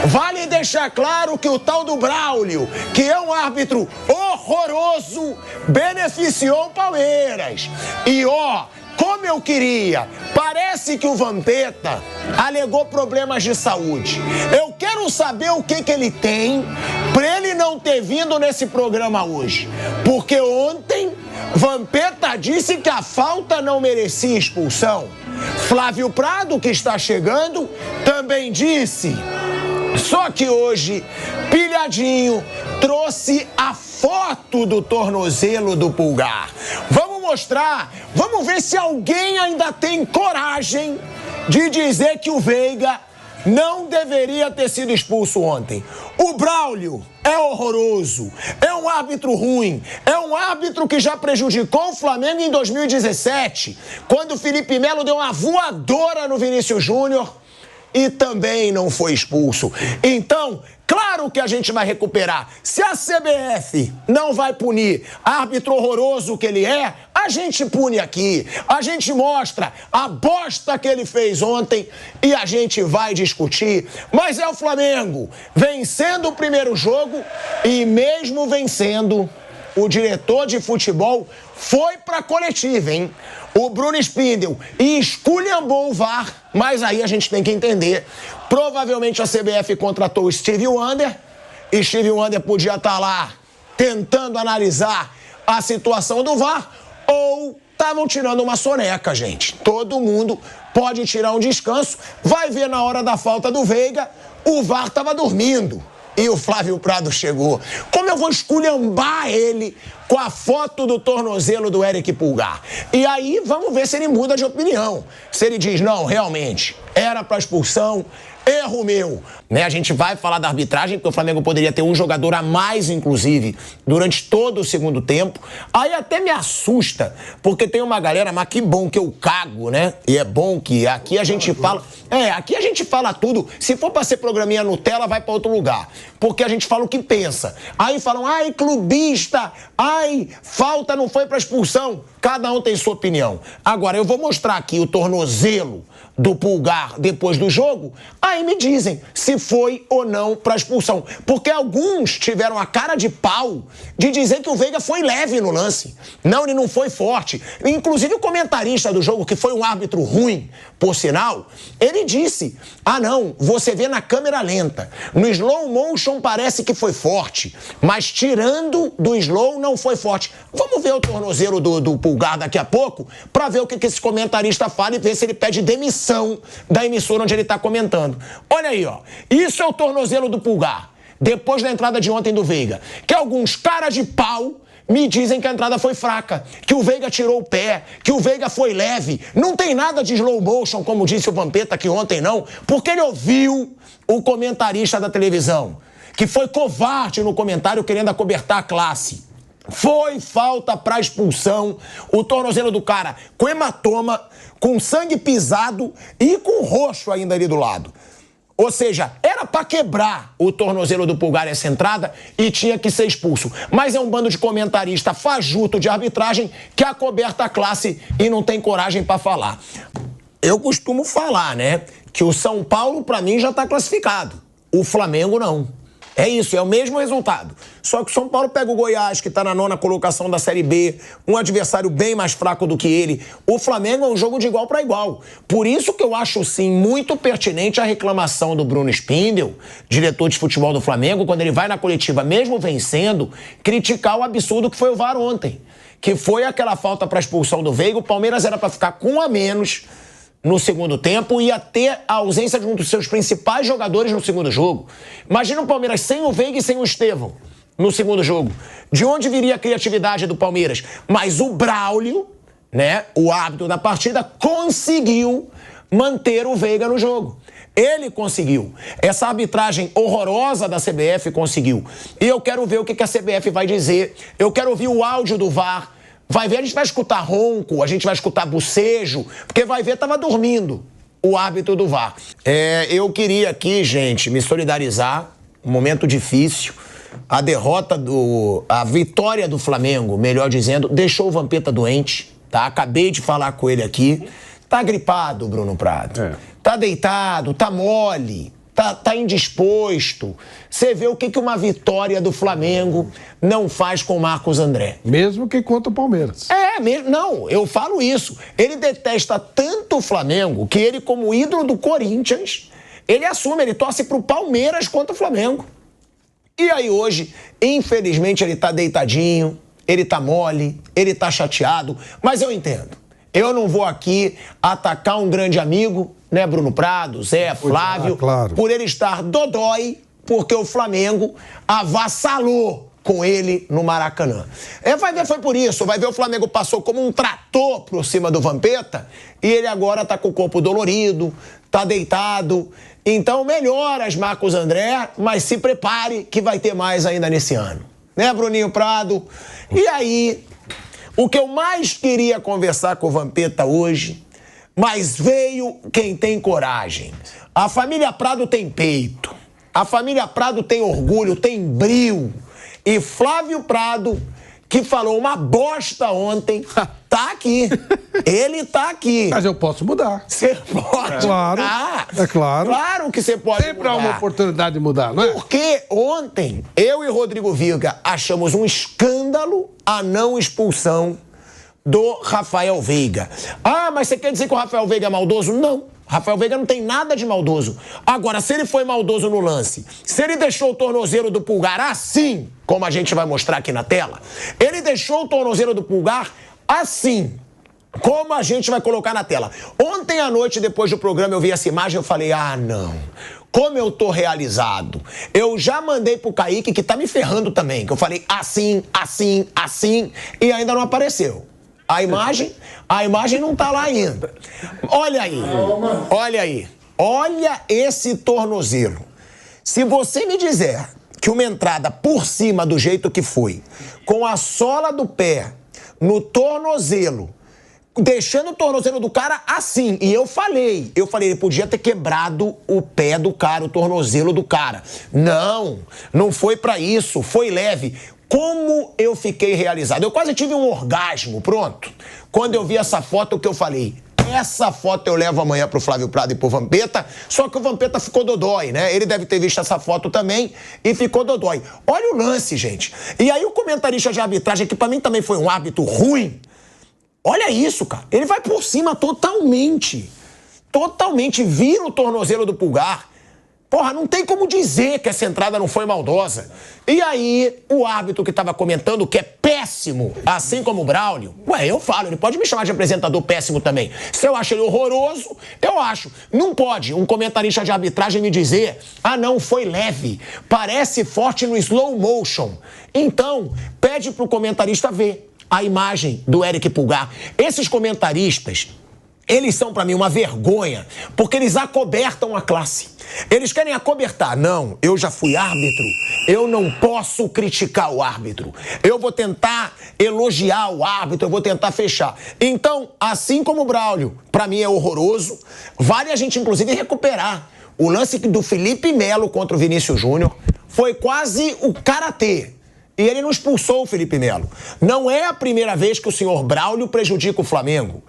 Vale deixar claro que o tal do Braulio, que é um árbitro horroroso, beneficiou o Palmeiras. E como eu queria, parece que o Vampeta alegou problemas de saúde. Eu quero saber o que ele tem para ele não ter vindo nesse programa hoje. Porque ontem, Vampeta disse que a falta não merecia expulsão. Flávio Prado, que está chegando, também disse. Só que hoje, Pilhadinho trouxe a foto do tornozelo do Pulgar. Vamos mostrar, vamos ver se alguém ainda tem coragem de dizer que o Veiga não deveria ter sido expulso ontem. O Braulio é horroroso, é um árbitro ruim, é um árbitro que já prejudicou o Flamengo em 2017, quando o Felipe Melo deu uma voadora no Vinícius Júnior e também não foi expulso. Então, claro que a gente vai recuperar. Se a CBF não vai punir árbitro horroroso que ele é, a gente pune aqui. A gente mostra a bosta que ele fez ontem e a gente vai discutir. Mas é o Flamengo vencendo o primeiro jogo e mesmo vencendo, o diretor de futebol foi pra coletiva, hein? O Bruno Spindel esculhambou o VAR, mas aí a gente tem que entender. Provavelmente a CBF contratou o Steve Wonder, e Steve Wonder podia estar lá tentando analisar a situação do VAR, ou estavam tirando uma soneca, gente. Todo mundo pode tirar um descanso, vai ver na hora da falta do Veiga, o VAR estava dormindo. E o Flávio Prado chegou. Como eu vou esculhambar ele com a foto do tornozelo do Eric Pulgar? E aí vamos ver se ele muda de opinião. Se ele diz, não, realmente, era para expulsão, erro meu. Né? A gente vai falar da arbitragem, porque o Flamengo poderia ter um jogador a mais, inclusive, durante todo o segundo tempo. Aí até me assusta, porque tem uma galera, mas que bom que eu cago, né? E é bom que aqui a gente fala... aqui a gente fala tudo. Se for pra ser programinha Nutella, vai pra outro lugar. Porque a gente fala o que pensa. Aí falam, ai, clubista, ai, falta não foi pra expulsão. Cada um tem sua opinião. Agora, eu vou mostrar aqui o tornozelo do Pulgar depois do jogo, aí me dizem se foi ou não pra expulsão. Porque alguns tiveram a cara de pau de dizer que o Veiga foi leve no lance. Não, ele não foi forte. Inclusive o comentarista do jogo, que foi um árbitro ruim, por sinal, ele disse, não, você vê na câmera lenta. No slow motion parece que foi forte, mas tirando do slow não foi forte. Vamos ver o tornozelo do Pulgar daqui a pouco pra ver o que esse comentarista fala e ver se ele pede demissão da emissora onde ele tá comentando. Olha aí, ó. Isso é o tornozelo do Pulgar, depois da entrada de ontem do Veiga. Que alguns caras de pau me dizem que a entrada foi fraca, que o Veiga tirou o pé, que o Veiga foi leve. Não tem nada de slow motion, como disse o Vampeta aqui ontem, não, porque ele ouviu o comentarista da televisão, que foi covarde no comentário querendo acobertar a classe. Foi falta pra expulsão, o tornozelo do cara com hematoma, com sangue pisado e com roxo ainda ali do lado. Ou seja, era pra quebrar o tornozelo do Pulgar essa entrada e tinha que ser expulso. Mas é um bando de comentarista fajuto de arbitragem que acoberta a classe e não tem coragem pra falar. Eu costumo falar, né, que o São Paulo pra mim já tá classificado. O Flamengo não. É isso, é o mesmo resultado. Só que o São Paulo pega o Goiás, que tá na 9ª colocação da Série B, um adversário bem mais fraco do que ele. O Flamengo é um jogo de igual para igual. Por isso que eu acho, sim, muito pertinente a reclamação do Bruno Spindel, diretor de futebol do Flamengo, quando ele vai na coletiva, mesmo vencendo, criticar o absurdo que foi o VAR ontem. Que foi aquela falta para expulsão do Veiga, o Palmeiras era para ficar com um a menos no segundo tempo, ia ter a ausência de um dos seus principais jogadores no segundo jogo. Imagina o Palmeiras sem o Veiga e sem o Estevão no segundo jogo. De onde viria a criatividade do Palmeiras? Mas o Braulio, né, o árbitro da partida, conseguiu manter o Veiga no jogo. Ele conseguiu. Essa arbitragem horrorosa da CBF conseguiu. E eu quero ver o que a CBF vai dizer. Eu quero ouvir o áudio do VAR. Vai ver, a gente vai escutar ronco, a gente vai escutar bocejo, porque vai ver, tava dormindo o árbitro do VAR. Eu queria aqui, gente, me solidarizar, um momento difícil. A vitória do Flamengo, melhor dizendo, deixou o Vampeta doente, tá? Acabei de falar com ele aqui. Tá gripado, Bruno Prado. Tá deitado, tá mole. tá indisposto. Você vê o que uma vitória do Flamengo não faz com o Marcos André. Mesmo que contra o Palmeiras. Mesmo. Não, eu falo isso. Ele detesta tanto o Flamengo que ele, como ídolo do Corinthians, ele assume, ele torce pro Palmeiras contra o Flamengo. E aí hoje, infelizmente, ele tá deitadinho, ele tá mole, ele tá chateado, mas eu entendo. Eu não vou aqui atacar um grande amigo, né, Bruno Prado, Zé, Flávio, claro, por ele estar dodói, porque o Flamengo avassalou com ele no Maracanã. Vai ver, foi por isso. Vai ver, o Flamengo passou como um trator por cima do Vampeta e ele agora tá com o corpo dolorido, tá deitado. Então melhoras, Marcos André, mas se prepare que vai ter mais ainda nesse ano. Né, Bruninho Prado? E aí, o que eu mais queria conversar com o Vampeta hoje, mas veio quem tem coragem. A família Prado tem peito. A família Prado tem orgulho, tem brio. E Flávio Prado, que falou uma bosta ontem, tá aqui. Ele tá aqui. Mas eu posso mudar. Você pode mudar. É claro. Claro que você pode Sempre há uma oportunidade de mudar, não é? Porque ontem, eu e Rodrigo Viga achamos um escândalo a não expulsão do Rafael Veiga. Mas você quer dizer que o Rafael Veiga é maldoso? Não. Rafael Veiga não tem nada de maldoso. Agora, se ele foi maldoso no lance, se ele deixou o tornozelo do Pulgar assim, como a gente vai mostrar aqui na tela, ele deixou o tornozelo do Pulgar assim, como a gente vai colocar na tela. Ontem à noite, depois do programa, eu vi essa imagem e eu falei, não. Como eu tô realizado. Eu já mandei pro Kaique, que tá me ferrando também, que eu falei assim, assim, assim, e ainda não apareceu. A imagem não tá lá ainda. Olha aí, olha aí. Olha esse tornozelo. Se você me dizer que uma entrada por cima do jeito que foi, com a sola do pé no tornozelo, deixando o tornozelo do cara assim, e eu falei, ele podia ter quebrado o pé do cara, o tornozelo do cara. Não foi pra isso, foi leve. Como eu fiquei realizado. Eu quase tive um orgasmo, pronto. Quando eu vi essa foto, o que eu falei? Essa foto eu levo amanhã pro Flávio Prado e pro Vampeta, só que o Vampeta ficou dodói, né? Ele deve ter visto essa foto também e ficou dodói. Olha o lance, gente. E aí o comentarista de arbitragem, que pra mim também foi um árbitro ruim, olha isso, cara. Ele vai por cima totalmente. Totalmente. Vira o tornozelo do Pulgar. Porra, não tem como dizer que essa entrada não foi maldosa. E aí, o árbitro que estava comentando, que é péssimo, assim como o Braulio, eu falo, ele pode me chamar de apresentador péssimo também. Se eu acho ele horroroso, eu acho. Não pode um comentarista de arbitragem me dizer, não, foi leve, parece forte no slow motion. Então, pede pro comentarista ver a imagem do Eric Pulgar. Esses comentaristas, eles são, pra mim, uma vergonha, porque eles acobertam a classe. Eles querem acobertar. Não, eu já fui árbitro, eu não posso criticar o árbitro. Eu vou tentar elogiar o árbitro, eu vou tentar fechar. Então, assim como o Braulio, pra mim é horroroso, vale a gente, inclusive, recuperar. O lance do Felipe Melo contra o Vinícius Júnior foi quase o karatê. E ele não expulsou o Felipe Melo. Não é a primeira vez que o senhor Braulio prejudica o Flamengo.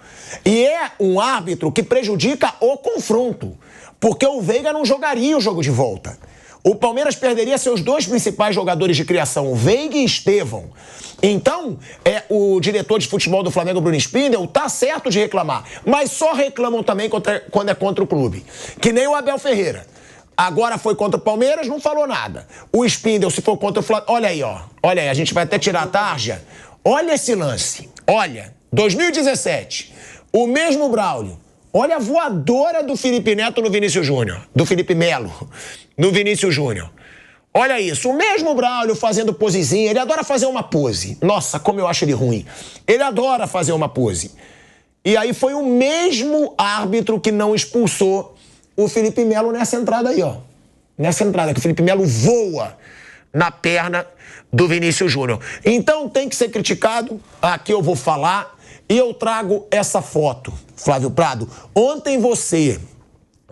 E é um árbitro que prejudica o confronto. Porque o Veiga não jogaria o jogo de volta. O Palmeiras perderia seus dois principais jogadores de criação, o Veiga e Estevão. Então, o diretor de futebol do Flamengo, Bruno Spindel, tá certo de reclamar. Mas só reclamam também quando é contra o clube. Que nem o Abel Ferreira. Agora foi contra o Palmeiras, não falou nada. O Spindel, se for contra o Flamengo... Olha aí, ó. Olha aí, a gente vai até tirar a tarja. Olha esse lance. Olha, 2017. O mesmo Braulio. Olha a voadora do Felipe Neto no Vinícius Júnior. Do Felipe Melo no Vinícius Júnior. Olha isso. O mesmo Braulio fazendo posezinha. Ele adora fazer uma pose. Nossa, como eu acho ele ruim. Ele adora fazer uma pose. E aí foi o mesmo árbitro que não expulsou o Felipe Melo nessa entrada aí, ó. Nessa entrada, que o Felipe Melo voa na perna do Vinícius Júnior. Então tem que ser criticado, aqui eu vou falar, e eu trago essa foto, Flávio Prado. Ontem você,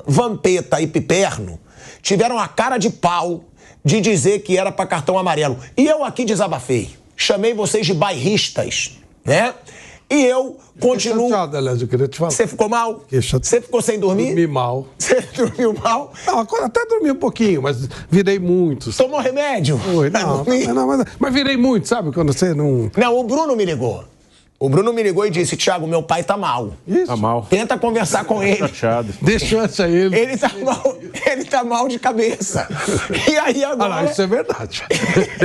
Vampeta e Piperno, tiveram a cara de pau de dizer que era para cartão amarelo. E eu aqui desabafei, chamei vocês de bairristas, né? E eu continuo... Chateado, aliás, eu queria te falar. Você ficou mal? Você ficou sem dormir? Dormi mal. Você dormiu mal? Não, até dormi um pouquinho, mas virei muito. Tomou remédio? Foi, mas virei muito, sabe? Quando você não... Não, o Bruno me ligou. O Bruno me ligou e disse, Thiago, meu pai tá mal. Isso. Tá mal. Tenta conversar com ele. Chateado. Dê chance a ele. Ele tá mal de cabeça. E aí agora... Ah, não, isso é verdade.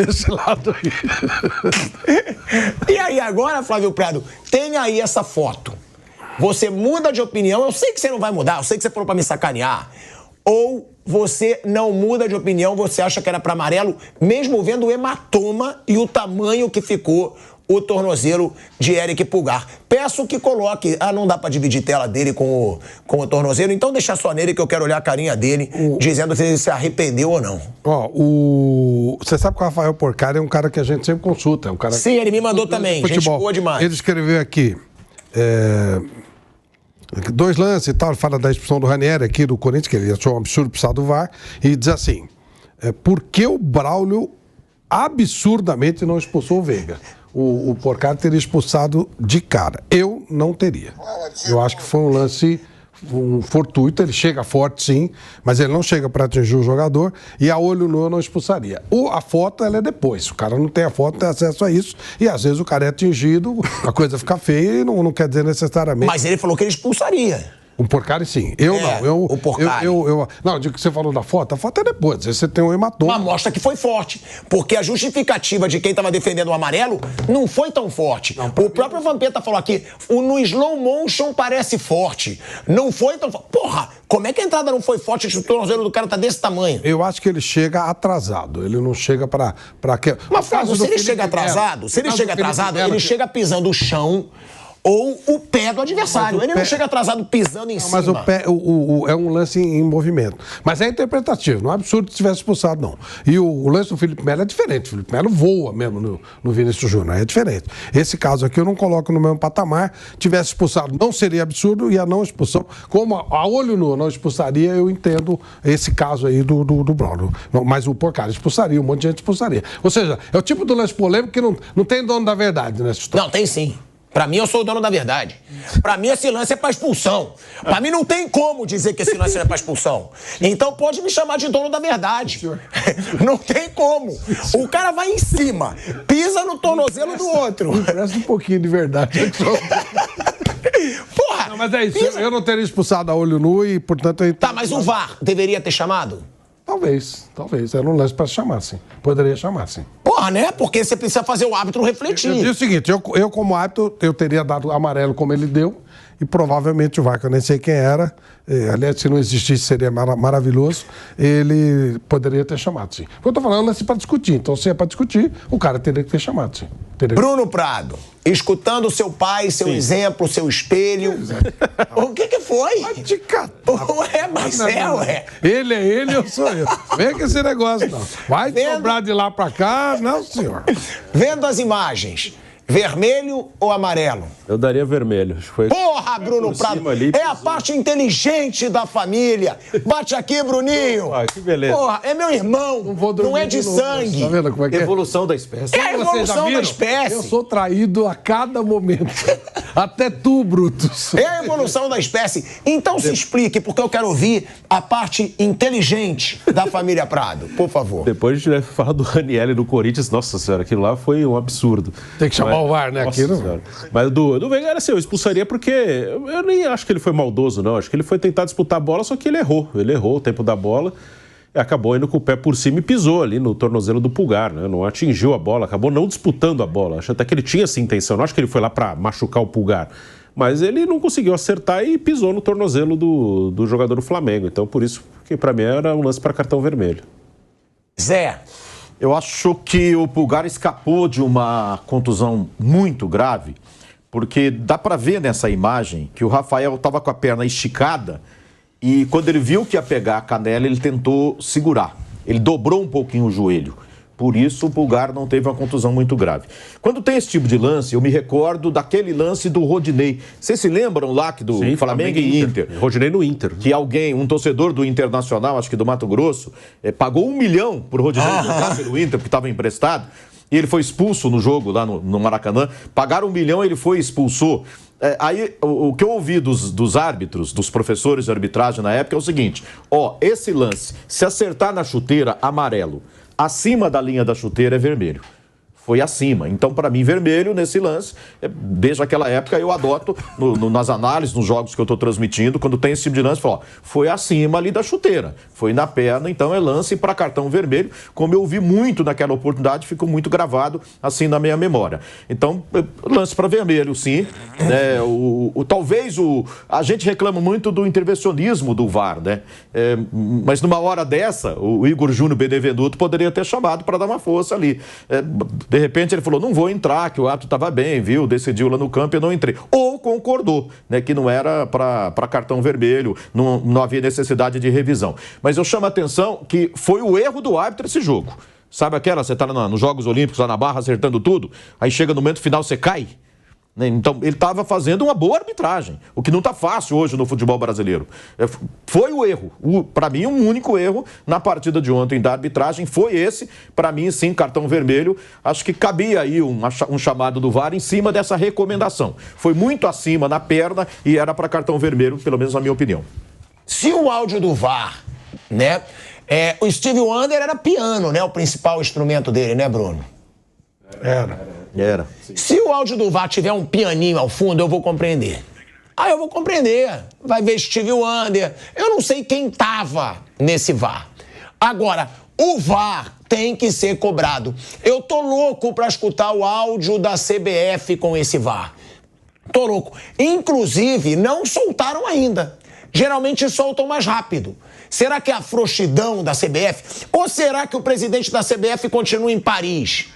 Esse lado aí. E aí agora, Flávio Prado, tem aí essa foto. Você muda de opinião, eu sei que você não vai mudar, eu sei que você falou pra me sacanear. Ou você não muda de opinião, você acha que era pra amarelo, mesmo vendo o hematoma e o tamanho que ficou o tornozelo de Eric Pulgar. Peço que coloque... Ah, não dá pra dividir tela dele com o tornozelo, então deixa só nele que eu quero olhar a carinha dele, dizendo se ele se arrependeu ou não. Ó, você sabe que o Rafael Porcari é um cara que a gente sempre consulta. É um cara... Sim, ele me mandou também, gente boa demais. Ele escreveu aqui... 2 lances e tal, ele fala da expulsão do Ranieri aqui do Corinthians, que ele achou um absurdo precisar do VAR, e diz assim, por que o Braulio absurdamente não expulsou o Veiga? O Porcari teria expulsado de cara. Eu não teria. Eu acho que foi um lance fortuito, ele chega forte sim, mas ele não chega para atingir o jogador e a olho nu eu não expulsaria. A foto ela é depois, o cara não tem a foto, não tem acesso a isso e às vezes o cara é atingido, a coisa fica feia e não quer dizer necessariamente... Mas ele falou que ele expulsaria. O Porcari, sim. Eu não. O Porcari. Não, digo que você falou da foto. A foto é depois. Às vezes você tem um hematoma. Mas mostra que foi forte. Porque a justificativa de quem estava defendendo o amarelo não foi tão forte. Não, o próprio Vampeta falou aqui, no slow motion parece forte. Não foi tão forte. Porra, como é que a entrada não foi forte se o tornozelo do cara tá desse tamanho? Eu acho que ele chega atrasado. Ele não chega pra... Mas, Flávio, se ele chega atrasado, ele chega pisando o chão... ou o pé do adversário. Ele não chega atrasado pisando em cima. Mas o pé é um lance em movimento. Mas é interpretativo, não é absurdo se tivesse expulsado, não. E o lance do Felipe Melo é diferente. O Felipe Melo voa mesmo no Vinícius Júnior, é diferente. Esse caso aqui eu não coloco no mesmo patamar. Tivesse expulsado, não seria absurdo, e a não expulsão, como a olho nu não expulsaria, eu entendo esse caso aí do Braulio. Mas o Porcari expulsaria, um monte de gente expulsaria. Ou seja, é o tipo do lance polêmico que não tem dono da verdade nessa história. Não, tem sim. Pra mim, eu sou o dono da verdade. Pra mim, esse lance é pra expulsão. Pra mim, não tem como dizer que esse lance não é pra expulsão. Então, pode me chamar de dono da verdade. Não tem como. O cara vai em cima, pisa no tornozelo do outro. Parece um pouquinho de verdade. Porra! Não, mas é isso. Pisa... Eu não teria expulsado a olho nu e, portanto... Tá, mas o VAR deveria ter chamado? Talvez. Era um lance para chamar, sim. Poderia chamar, sim. Porra, né? Porque você precisa fazer o árbitro refletir. Eu digo o seguinte, eu como árbitro, eu teria dado amarelo como ele deu, e provavelmente o VAR, que eu nem sei quem era, aliás, se não existisse seria maravilhoso, ele poderia ter chamado, sim. Eu tô falando lance para discutir, então se é para discutir, o cara teria que ter chamado, sim. Bruno Prado, escutando o seu pai, seu exemplo, seu espelho. O que foi? Ué, mas ué. Ele é ele, eu sou eu. Vem com esse negócio, não. Vai sobrar de lá pra cá, não, senhor. Vendo as imagens, vermelho ou amarelo? Eu daria vermelho. Porra, Bruno Prado, é a parte inteligente da família. Bate aqui, Bruninho. Que beleza. Porra, é meu irmão, não é de sangue. Tá vendo como é que é? Evolução da espécie. É a evolução da espécie. Eu sou traído a cada momento. Até tu, Brutus. É a evolução da espécie. Então se explique, porque eu quero ouvir a parte inteligente da família Prado, por favor. Depois a gente deve falar do Ranieri do Corinthians. Nossa senhora, aquilo lá foi um absurdo. Tem que chamar o VAR, né? Aquilo. Mas do Veiga era assim, eu expulsaria porque eu nem acho que ele foi maldoso, não. Acho que ele foi tentar disputar a bola, só que ele errou. Ele errou o tempo da bola e acabou indo com o pé por cima e pisou ali no tornozelo do Pulgar, né? Não atingiu a bola, acabou não disputando a bola. Acho até que ele tinha essa intenção. Não acho que ele foi lá para machucar o Pulgar. Mas ele não conseguiu acertar e pisou no tornozelo do jogador do Flamengo. Então, por isso que para mim era um lance para cartão vermelho. Zé. Eu acho que o Pulgar escapou de uma contusão muito grave, porque dá para ver nessa imagem que o Rafael estava com a perna esticada e quando ele viu que ia pegar a canela, ele tentou segurar. Ele dobrou um pouquinho o joelho. Por isso, o Pulgar não teve uma contusão muito grave. Quando tem esse tipo de lance, eu me recordo daquele lance do Rodinei. Vocês se lembram lá que do Flamengo e Inter? Rodinei no Inter. Que alguém, um torcedor do Internacional, acho que do Mato Grosso, pagou 1 milhão por Rodinei no Inter, porque estava emprestado. e ele foi expulso no jogo lá no Maracanã. Pagaram 1 milhão, ele foi e expulsou. Aí o que eu ouvi dos árbitros, dos professores de arbitragem na época é o seguinte: esse lance, se acertar na chuteira, amarelo. Acima da linha da chuteira é vermelho. Foi acima. Então, para mim, vermelho nesse lance, desde aquela época eu adoto nas análises, nos jogos que eu estou transmitindo, quando tem esse tipo de lance, foi acima ali da chuteira, foi na perna, então é lance para cartão vermelho, como eu vi muito naquela oportunidade, ficou muito gravado assim na minha memória. Então, lance para vermelho, sim. Talvez a gente reclama muito do intervencionismo do VAR, né? Mas numa hora dessa, o Igor Júnior Benevenuto poderia ter chamado para dar uma força ali. De repente ele falou, não vou entrar, que o árbitro estava bem, viu? Decidiu lá no campo e eu não entrei. Ou concordou, né? Que não era para cartão vermelho, não havia necessidade de revisão. Mas eu chamo a atenção que foi o erro do árbitro esse jogo. Sabe aquela, você está nos Jogos Olímpicos, lá na barra, acertando tudo, aí chega no momento final, você cai? Então, ele estava fazendo uma boa arbitragem, o que não está fácil hoje no futebol brasileiro. Foi o erro, para mim, um único erro na partida de ontem da arbitragem, foi esse, para mim, sim, cartão vermelho. Acho que cabia aí um chamado do VAR em cima dessa recomendação. Foi muito acima na perna e era para cartão vermelho, pelo menos na minha opinião. Se o áudio do VAR, né, o Steve Wonder era piano, né, o principal instrumento dele, né, Bruno? Era. Se o áudio do VAR tiver um pianinho ao fundo, eu vou compreender. Eu vou compreender. Vai ver Steve Wonder. Eu não sei quem tava nesse VAR. Agora, o VAR tem que ser cobrado. Eu tô louco pra escutar o áudio da CBF com esse VAR. Tô louco. Inclusive, não soltaram ainda. Geralmente soltam mais rápido. Será que é a frouxidão da CBF? Ou será que o presidente da CBF continua em Paris?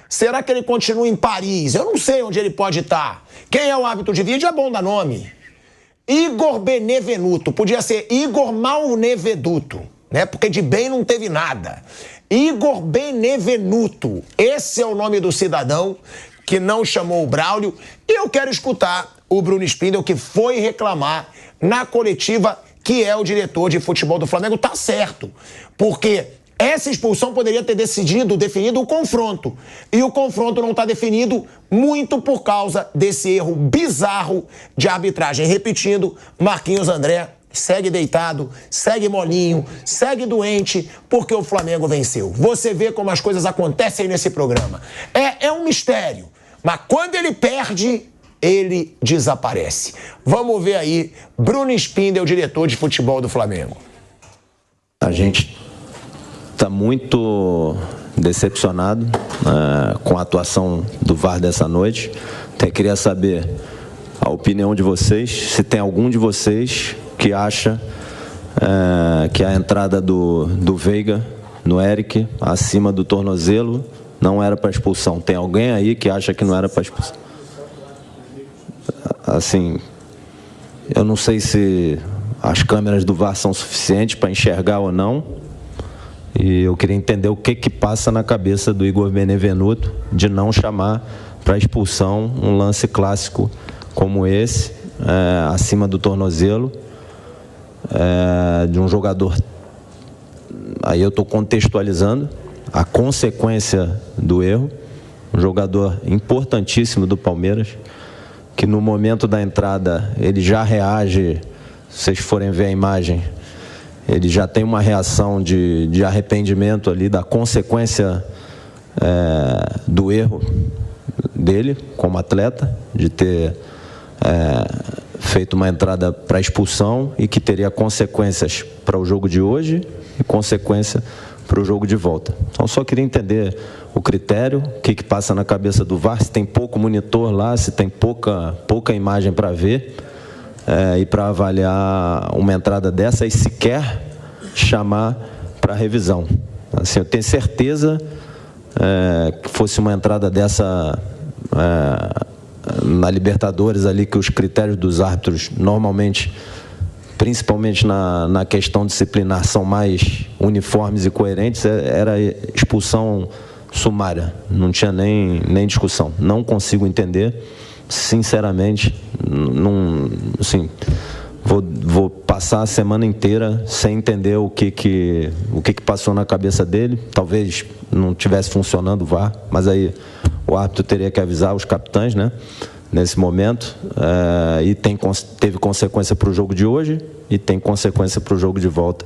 Será que ele continua em Paris? Eu não sei onde ele pode estar. Quem é o árbitro de vídeo é bom dar nome. Igor Benevenuto. Podia ser Igor Malneveduto, né? Porque de bem não teve nada. Igor Benevenuto. Esse é o nome do cidadão que não chamou o Braulio. E eu quero escutar o Bruno Spindel, que foi reclamar na coletiva, que é o diretor de futebol do Flamengo. Tá certo. Porque essa expulsão poderia ter definido o confronto. E o confronto não está definido muito por causa desse erro bizarro de arbitragem. Repetindo, Marquinhos André segue deitado, segue molinho, segue doente, porque o Flamengo venceu. Você vê como as coisas acontecem nesse programa. É um mistério. Mas quando ele perde, ele desaparece. Vamos ver aí Bruno Spindel, diretor de futebol do Flamengo. A gente está muito decepcionado com a atuação do VAR dessa noite. Até queria saber a opinião de vocês, se tem algum de vocês que acha que a entrada do Veiga no Eric, acima do tornozelo, não era para expulsão. Tem alguém aí que acha que não era para expulsão? Assim, eu não sei se as câmeras do VAR são suficientes para enxergar ou não. E eu queria entender o que passa na cabeça do Igor Benevenuto de não chamar para expulsão um lance clássico como esse, acima do tornozelo, de um jogador. Aí eu estou contextualizando a consequência do erro. Um jogador importantíssimo do Palmeiras, que no momento da entrada ele já reage, se vocês forem ver a imagem, ele já tem uma reação de arrependimento ali da consequência do erro dele como atleta, de ter feito uma entrada para expulsão e que teria consequências para o jogo de hoje e consequência para o jogo de volta. Então só queria entender o critério, o que passa na cabeça do VAR, se tem pouco monitor lá, se tem pouca imagem para ver. E para avaliar uma entrada dessa e sequer chamar para revisão. Assim, eu tenho certeza que fosse uma entrada dessa na Libertadores ali, que os critérios dos árbitros normalmente, principalmente na questão disciplinar, são mais uniformes e coerentes, era expulsão sumária, não tinha nem discussão. Não consigo entender, sinceramente, assim, Vou passar a semana inteira sem entender o que passou na cabeça dele. Talvez não estivesse funcionando o VAR, mas aí o árbitro teria que avisar os capitães, né? Nesse momento. E teve consequência para o jogo de hoje e tem consequência para o jogo de volta.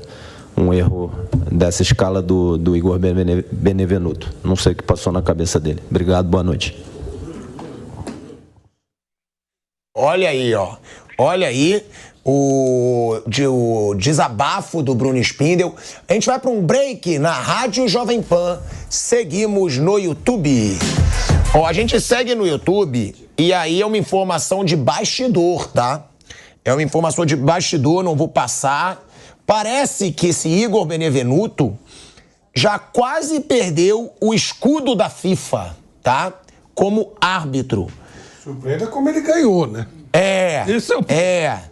Um erro dessa escala do Igor Benevenuto. Não sei o que passou na cabeça dele. Obrigado, boa noite. Olha aí, ó. Olha aí o desabafo do Bruno Spindel. A gente vai para um break na Rádio Jovem Pan. Seguimos no YouTube. Ó, a gente segue no YouTube e aí é uma informação de bastidor, tá? É uma informação de bastidor, não vou passar. Parece que esse Igor Benevenuto já quase perdeu o escudo da FIFA, tá? Como árbitro. Surpreenda como ele ganhou, né?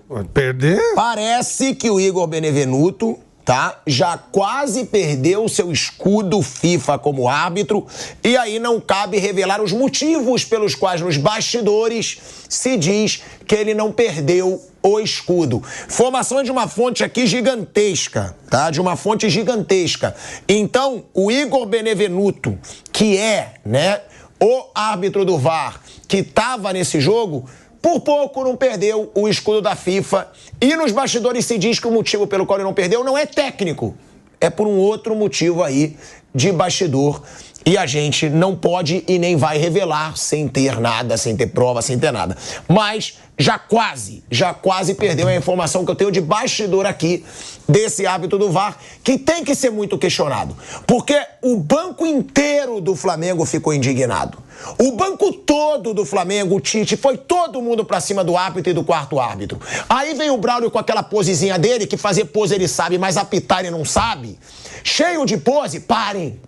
Pode perder? Parece que o Igor Benevenuto, tá? Já quase perdeu seu escudo FIFA como árbitro e aí não cabe revelar os motivos pelos quais nos bastidores se diz que ele não perdeu o escudo. Informação de uma fonte aqui gigantesca, tá? De uma fonte gigantesca. Então, o Igor Benevenuto, que é, né, o árbitro do VAR que estava nesse jogo, por pouco não perdeu o escudo da FIFA. E nos bastidores se diz que o motivo pelo qual ele não perdeu não é técnico. É por um outro motivo aí de bastidor. E a gente não pode e nem vai revelar sem ter nada, sem ter prova, sem ter nada. Mas já quase perdeu a informação que eu tenho de bastidor aqui desse árbitro do VAR, que tem que ser muito questionado. Porque o banco inteiro do Flamengo ficou indignado. O banco todo do Flamengo, o Tite, foi todo mundo pra cima do árbitro e do quarto árbitro. Aí vem o Braulio com aquela posezinha dele, que fazer pose ele sabe, mas apitar ele não sabe. Cheio de pose, parem.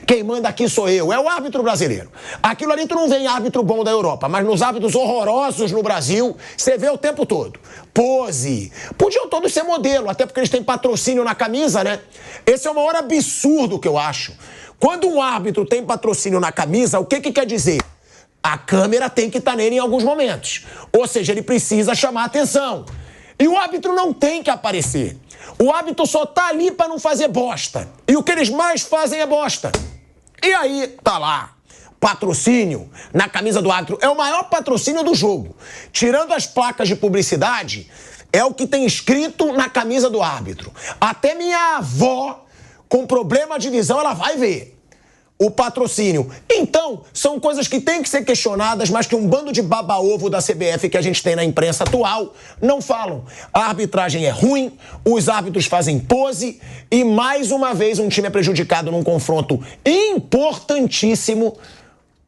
Quem manda aqui sou eu, é o árbitro brasileiro. Aquilo ali tu não vem árbitro bom da Europa, mas nos árbitros horrorosos no Brasil, você vê o tempo todo. Pose. Podiam todos ser modelo, até porque eles têm patrocínio na camisa, né? Esse é o maior absurdo que eu acho. Quando um árbitro tem patrocínio na camisa, o que quer dizer? A câmera tem que estar nele em alguns momentos. Ou seja, ele precisa chamar atenção. E o árbitro não tem que aparecer. O árbitro só tá ali pra não fazer bosta. E o que eles mais fazem é bosta. E aí, tá lá, patrocínio na camisa do árbitro. É o maior patrocínio do jogo. Tirando as placas de publicidade, é o que tem escrito na camisa do árbitro. Até minha avó, com problema de visão, ela vai ver o patrocínio. Então, são coisas que têm que ser questionadas, mas que um bando de baba-ovo da CBF que a gente tem na imprensa atual não falam. A arbitragem é ruim, os árbitros fazem pose e, mais uma vez, um time é prejudicado num confronto importantíssimo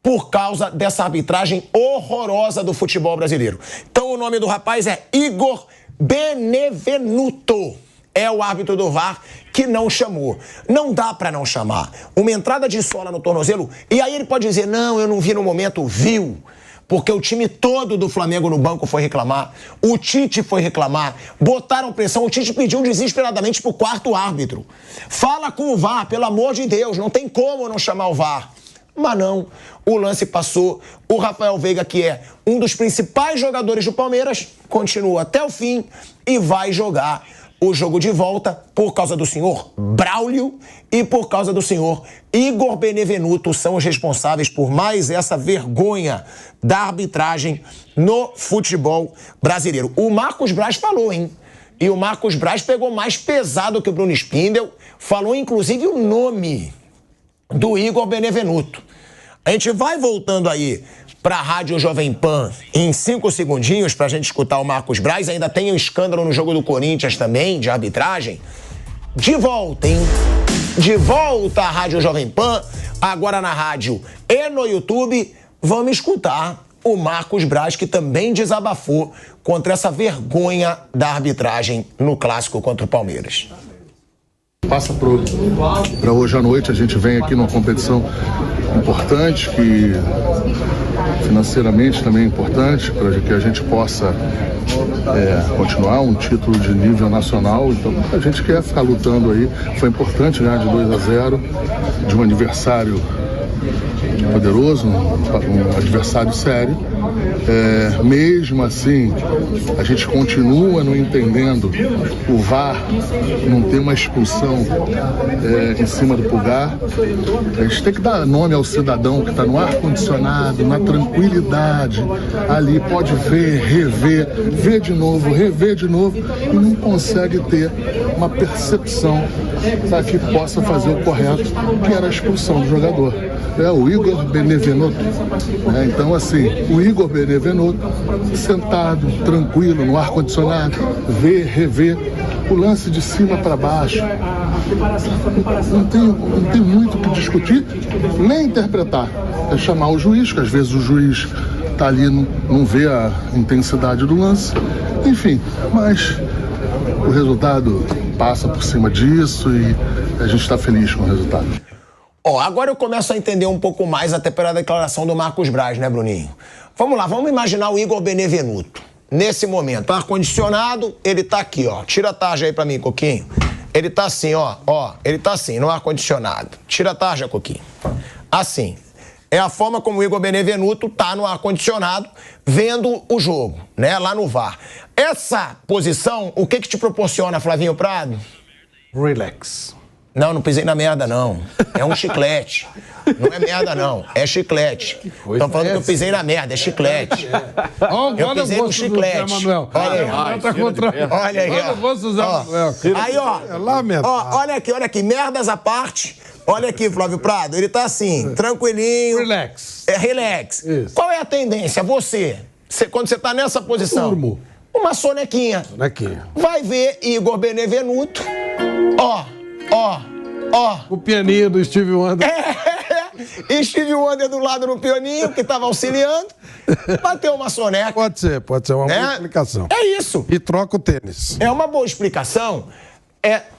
por causa dessa arbitragem horrorosa do futebol brasileiro. Então, o nome do rapaz é Igor Benevenuto. É o árbitro do VAR que não chamou. Não dá pra não chamar. Uma entrada de sola no tornozelo, e aí ele pode dizer, não, eu não vi no momento, viu. Porque o time todo do Flamengo no banco foi reclamar, o Tite foi reclamar, botaram pressão, o Tite pediu desesperadamente pro quarto árbitro. Fala com o VAR, pelo amor de Deus, não tem como não chamar o VAR. Mas não, o lance passou, o Rafael Veiga, que é um dos principais jogadores do Palmeiras, continua até o fim e vai jogar o jogo de volta por causa do senhor Braulio e por causa do senhor Igor Benevenuto, são os responsáveis por mais essa vergonha da arbitragem no futebol brasileiro. O Marcos Braz falou, hein? E o Marcos Braz pegou mais pesado que o Bruno Spindel, falou inclusive o nome do Igor Benevenuto. A gente vai voltando aí para a Rádio Jovem Pan em 5 segundinhos para a gente escutar o Marcos Braz. Ainda tem um escândalo no jogo do Corinthians também, de arbitragem. De volta, hein? De volta à Rádio Jovem Pan, agora na rádio e no YouTube. Vamos escutar o Marcos Braz, que também desabafou contra essa vergonha da arbitragem no clássico contra o Palmeiras. Passa para hoje à noite, a gente vem aqui numa competição importante, que financeiramente também é importante, para que a gente possa continuar um título de nível nacional. Então a gente quer ficar lutando aí. Foi importante ganhar de 2-0, de um adversário poderoso, um adversário sério. Mesmo assim, a gente continua não entendendo o VAR não ter uma expulsão em cima do Pulgar. A gente tem que dar nome ao cidadão que está no ar-condicionado, na tranquilidade, ali pode ver, rever, ver de novo, rever de novo e não consegue ter uma percepção para que possa fazer o correto, que era a expulsão do jogador. O Igor Benevenuto. Então, assim, o Igor Benevenuto, sentado, tranquilo, no ar-condicionado, ver, rever, o lance de cima para baixo. Não tem muito o que discutir, nem interpretar. É chamar o juiz, que às vezes o juiz está ali, não vê a intensidade do lance. Enfim, mas o resultado passa por cima disso e a gente está feliz com o resultado. Agora eu começo a entender um pouco mais até pela declaração do Marcos Braz, né, Bruninho? Vamos lá, vamos imaginar o Igor Benevenuto. Nesse momento, ar-condicionado, ele tá aqui, ó. Tira a tarja aí pra mim, Coquinho. Ele tá assim, ó. Ele tá assim, no ar-condicionado. Tira a tarja, Coquinho. Assim. É a forma como o Igor Benevenuto tá no ar-condicionado, vendo o jogo, né, lá no VAR. Essa posição, o que te proporciona, Flavinho Prado? Relax. Não pisei na merda, não. É um chiclete. Não é merda, não. É chiclete. Estão falando que eu pisei na merda, é chiclete. Eu pisei no chiclete. Olha aí. Olha o rosto do Zé Manuel. Aí, olha aqui. Merdas à parte. Olha aqui, Flávio Prado. Ele tá assim, tranquilinho. Relax. Relax. Isso. Qual é a tendência? Você, quando você tá nessa posição? Turmo. Uma sonequinha. Vai ver Igor Benevenuto. O pianinho do Steve Wonder. E Steve Wonder do lado no pianinho, que tava auxiliando. Bateu uma soneca. Pode ser uma boa explicação. É isso. E troca o tênis. É uma boa explicação.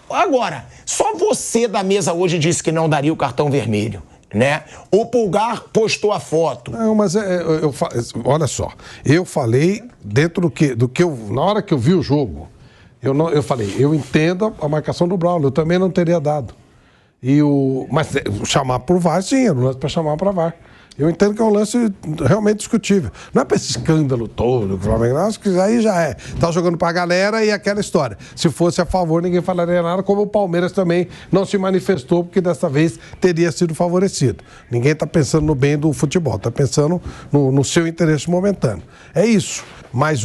Agora, só você da mesa hoje disse que não daria o cartão vermelho, né? O Pulgar postou a foto. Não, mas olha só. Eu falei dentro do que eu... Na hora que eu vi o jogo, eu falei, eu entendo a marcação do Braulio, eu também não teria dado. Mas chamar pro VAR, sim, era um lance para chamar para VAR. Eu entendo que é um lance realmente discutível. Não é para esse escândalo todo, o Flamengo, acho que aí já é. Tá jogando pra galera e aquela história. Se fosse a favor, ninguém falaria nada, como o Palmeiras também não se manifestou, porque dessa vez teria sido favorecido. Ninguém tá pensando no bem do futebol, tá pensando no seu interesse momentâneo. É isso. Mas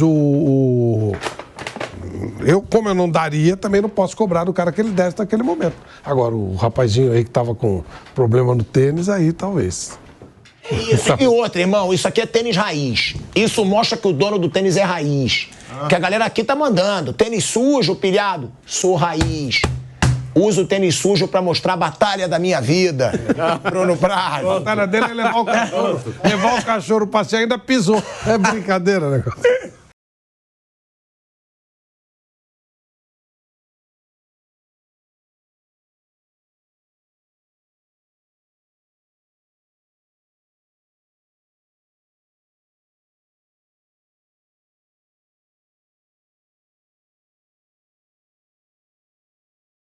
como eu não daria, também não posso cobrar do cara que ele desse naquele momento. Agora, o rapazinho aí que tava com problema no tênis, aí talvez. Isso. E outra, irmão, isso aqui é tênis raiz. Isso mostra que o dono do tênis é raiz. Que a galera aqui tá mandando. Tênis sujo, pilhado. Sou raiz. Uso o tênis sujo pra mostrar a batalha da minha vida. Bruno Prado. A batalha dele é levar o cachorro. Levar o cachorro passear, ainda pisou. É brincadeira, né?